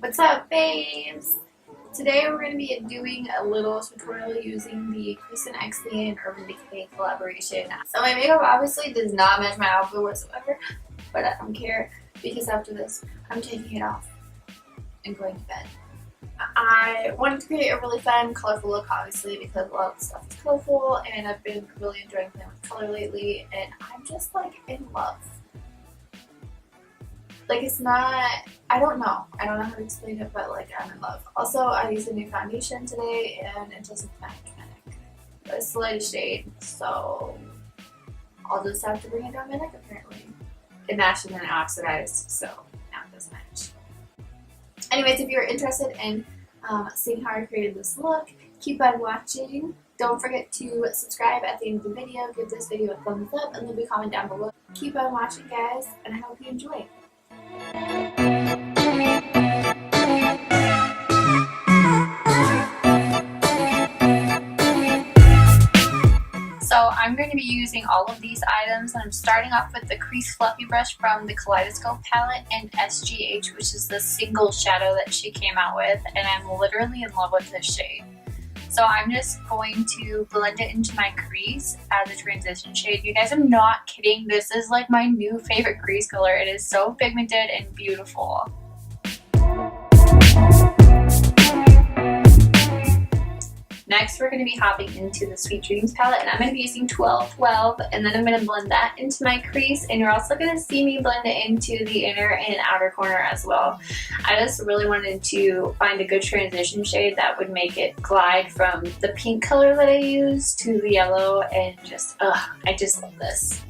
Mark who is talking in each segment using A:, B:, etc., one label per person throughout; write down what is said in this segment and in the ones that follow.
A: What's up, babes? Today we're going to be doing a little tutorial using the KristenxLeanne Urban Decay collaboration. So my makeup obviously does not match my outfit whatsoever, but I don't care because after this I'm taking it off and going to bed. I wanted to create a really fun, colorful look, obviously, because a lot of stuff is colorful and I've been really enjoying playing with color lately, and I'm just like in love. Like, it's not, I don't know how to explain it, but like I'm in love. Also, I used a new foundation today and it doesn't match my neck. It's the lightest shade, so I'll just have to bring it down my neck apparently. It matched and then oxidized, so now it doesn't match. Anyways, if you're interested in seeing how I created this look, keep on watching. Don't forget to subscribe at the end of the video, give this video a thumbs up, and leave a comment down below. Keep on watching, guys, and I hope you enjoy. So I'm going to be using all of these items, and I'm starting off with the Crease Fluffy Brush from the Kaleidoscope palette and SGH, which is the single shadow that she came out with, and I'm literally in love with this shade. So I'm just going to blend it into my crease as a transition shade. You guys, I'm not kidding. This is like my new favorite crease color. It is so pigmented and beautiful. Next, we're going to be hopping into the Sweet Dreams palette, and I'm going to be using 1212, and then I'm going to blend that into my crease, and you're also going to see me blend it into the inner and outer corner as well. I just really wanted to find a good transition shade that would make it glide from the pink color that I used to the yellow, and just, I just love this.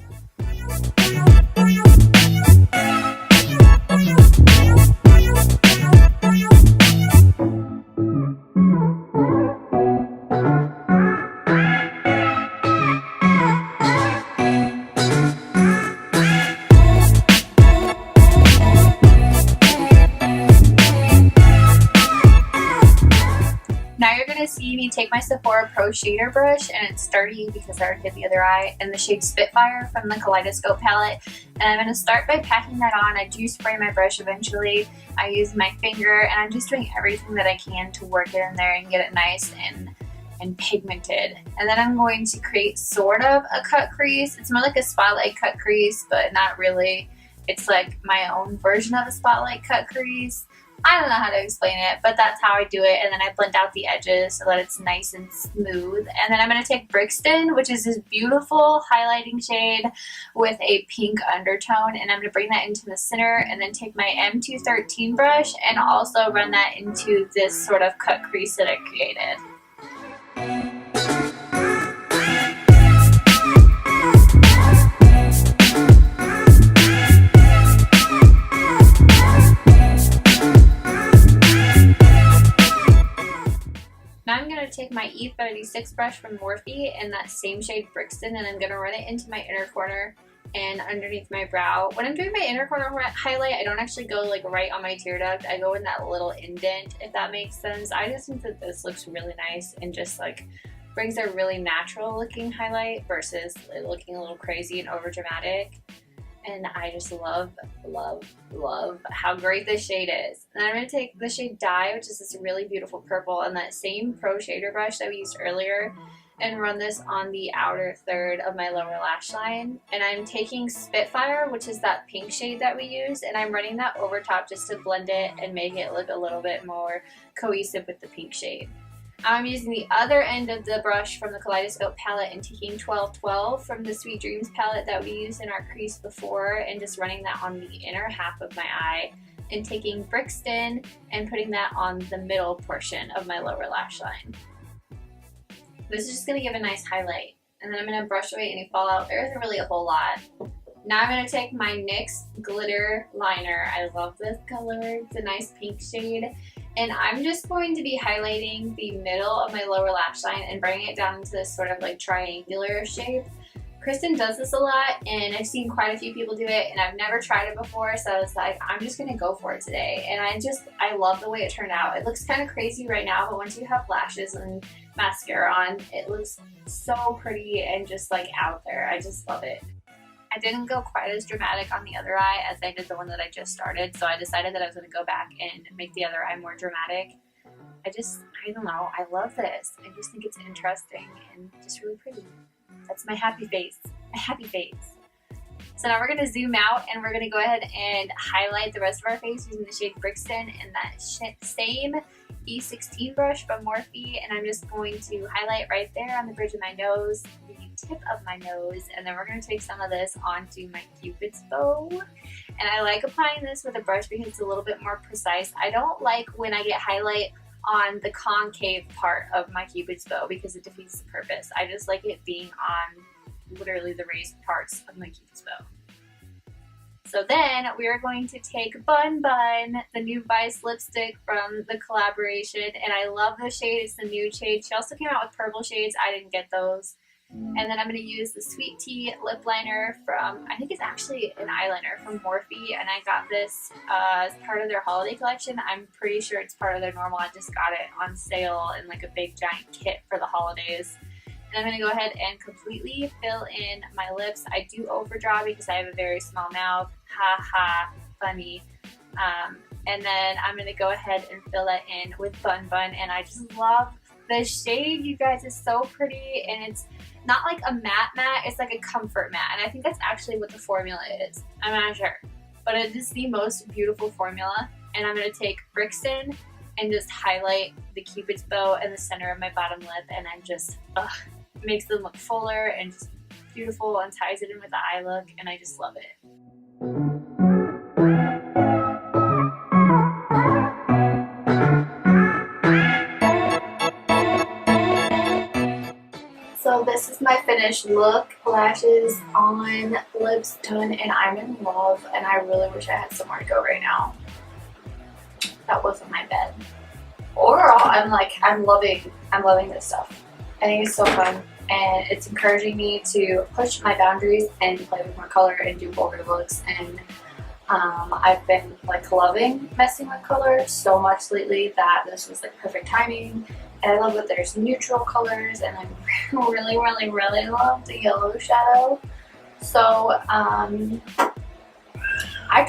A: Now you're going to see me take my Sephora Pro Shader Brush, and it's sturdy because I already did the other eye, and the shade Spitfire from the Kaleidoscope palette. And I'm going to start by packing that on. I do spray my brush eventually. I use my finger, and I'm just doing everything that I can to work it in there and get it nice and pigmented. And then I'm going to create sort of a cut crease. It's more like a spotlight cut crease, but not really. It's like my own version of a spotlight cut crease. I don't know how to explain it, but that's how I do it. And then I blend out the edges so that it's nice and smooth. And then I'm going to take Brixton, which is this beautiful highlighting shade with a pink undertone, and I'm going to bring that into the center, and then take my M213 brush and also run that into this sort of cut crease that I created. Now I'm going to take my E36 brush from Morphe and that same shade Brixton, and I'm going to run it into my inner corner and underneath my brow. When I'm doing my inner corner highlight, I don't actually go like right on my tear duct. I go in that little indent, if that makes sense. I just think that this looks really nice and just like brings a really natural looking highlight versus looking a little crazy and over dramatic. And I just love, love, love how great this shade is. And I'm going to take the shade Dye, which is this really beautiful purple, and that same Pro Shader brush that we used earlier, and run this on the outer third of my lower lash line. And I'm taking Spitfire, which is that pink shade that we used, and I'm running that over top just to blend it and make it look a little bit more cohesive with the pink shade. I'm using the other end of the brush from the Kaleidoscope palette and taking 1212 from the Sweet Dreams palette that we used in our crease before, and just running that on the inner half of my eye, and taking Brixton and putting that on the middle portion of my lower lash line. This is just going to give a nice highlight, and then I'm going to brush away any fallout. There isn't really a whole lot. Now I'm going to take my NYX glitter liner. I love this color. It's a nice pink shade. And I'm just going to be highlighting the middle of my lower lash line and bringing it down into this sort of like triangular shape. Kristen does this a lot, and I've seen quite a few people do it, and I've never tried it before, so I was like, I'm just gonna go for it today. And I love the way it turned out. It looks kind of crazy right now, but once you have lashes and mascara on, it looks so pretty and just like out there. I just love it. I didn't go quite as dramatic on the other eye as I did the one that I just started, so I decided that I was going to go back and make the other eye more dramatic. I don't know, I love this. I just think it's interesting and just really pretty. That's my happy face. My happy face. So now we're going to zoom out and we're going to go ahead and highlight the rest of our face using the shade Brixton in that same E16 brush from Morphe, and I'm just going to highlight right there on the bridge of my nose, the tip of my nose, and then we're going to take some of this onto my Cupid's bow. And I like applying this with a brush because it's a little bit more precise. I don't like when I get highlight on the concave part of my Cupid's bow because it defeats the purpose. I just like it being on literally the raised parts of my Cupid's bow. So then we are going to take Bun Bun, the new Vice lipstick from the collaboration, and I love the shade. It's the nude shade. She also came out with purple shades. I didn't get those. And then I'm going to use the Sweet Tea lip liner from, I think it's actually an eyeliner from Morphe, and I got this as part of their holiday collection. I'm pretty sure it's part of their normal. I just got it on sale in like a big giant kit for the holidays. And I'm going to go ahead and completely fill in my lips. I do overdraw because I have a very small mouth. Ha ha, funny. And then I'm going to go ahead and fill that in with Bun Bun. And I just love the shade, you guys. It's so pretty. And it's not like a matte, it's like a comfort matte. And I think that's actually what the formula is. I'm not sure. But it is the most beautiful formula. And I'm going to take Brixton and just highlight the Cupid's bow in the center of my bottom lip. And I'm just, makes them look fuller and just beautiful and ties it in with the eye look, and I just love it. So this is my finished look. Lashes on, lips done, and I'm in love, and I really wish I had somewhere to go right now. That wasn't my bed. Overall, I'm loving this stuff. I think it's so fun, and it's encouraging me to push my boundaries and play with more color and do bolder looks. And I've been like loving messing with color so much lately that this was like perfect timing. And I love that there's neutral colors, and I really love the yellow shadow. So I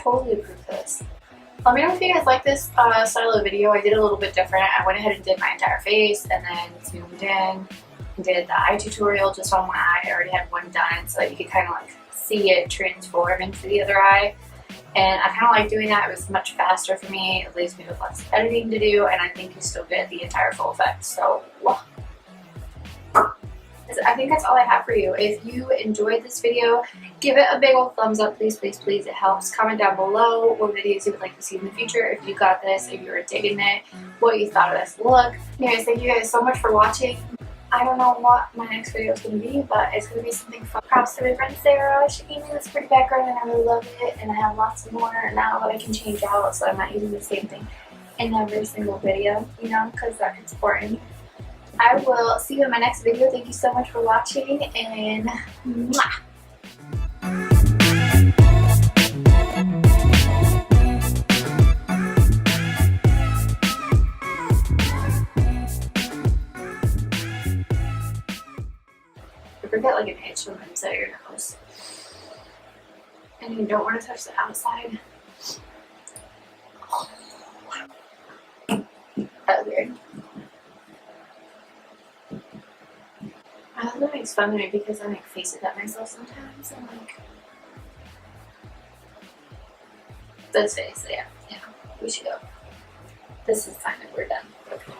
A: totally approve this. Let me know if you guys like this style of video. I did a little bit different. I went ahead and did my entire face and then zoomed in and did the eye tutorial just on one eye. I already had one done so that you could kind of like see it transform into the other eye. And I kind of like doing that. It was much faster for me. It leaves me with less editing to do, and I think you still get the entire full effect. So, well, I think that's all I have for you. If you enjoyed this video, give it a big old thumbs up, please. It helps. Comment down below what videos you would like to see in the future. If you got this, if you were digging it, what you thought of this look. Anyways, thank you guys so much for watching. I don't know what my next video is going to be, but it's going to be something fun. Props to my friend Sarah. She gave me this pretty background and I really love it. And I have lots more now that I can change out, so I'm not using the same thing in every single video, you know, because that's important. I will see you in my next video. Thank you so much for watching, and mwah! You ever get like an itch from the inside of your nose and you don't want to touch the outside? That was weird. My husband makes fun of me because I make faces at myself sometimes. I'm like, this face, yeah, we should go. This is fine, we're done.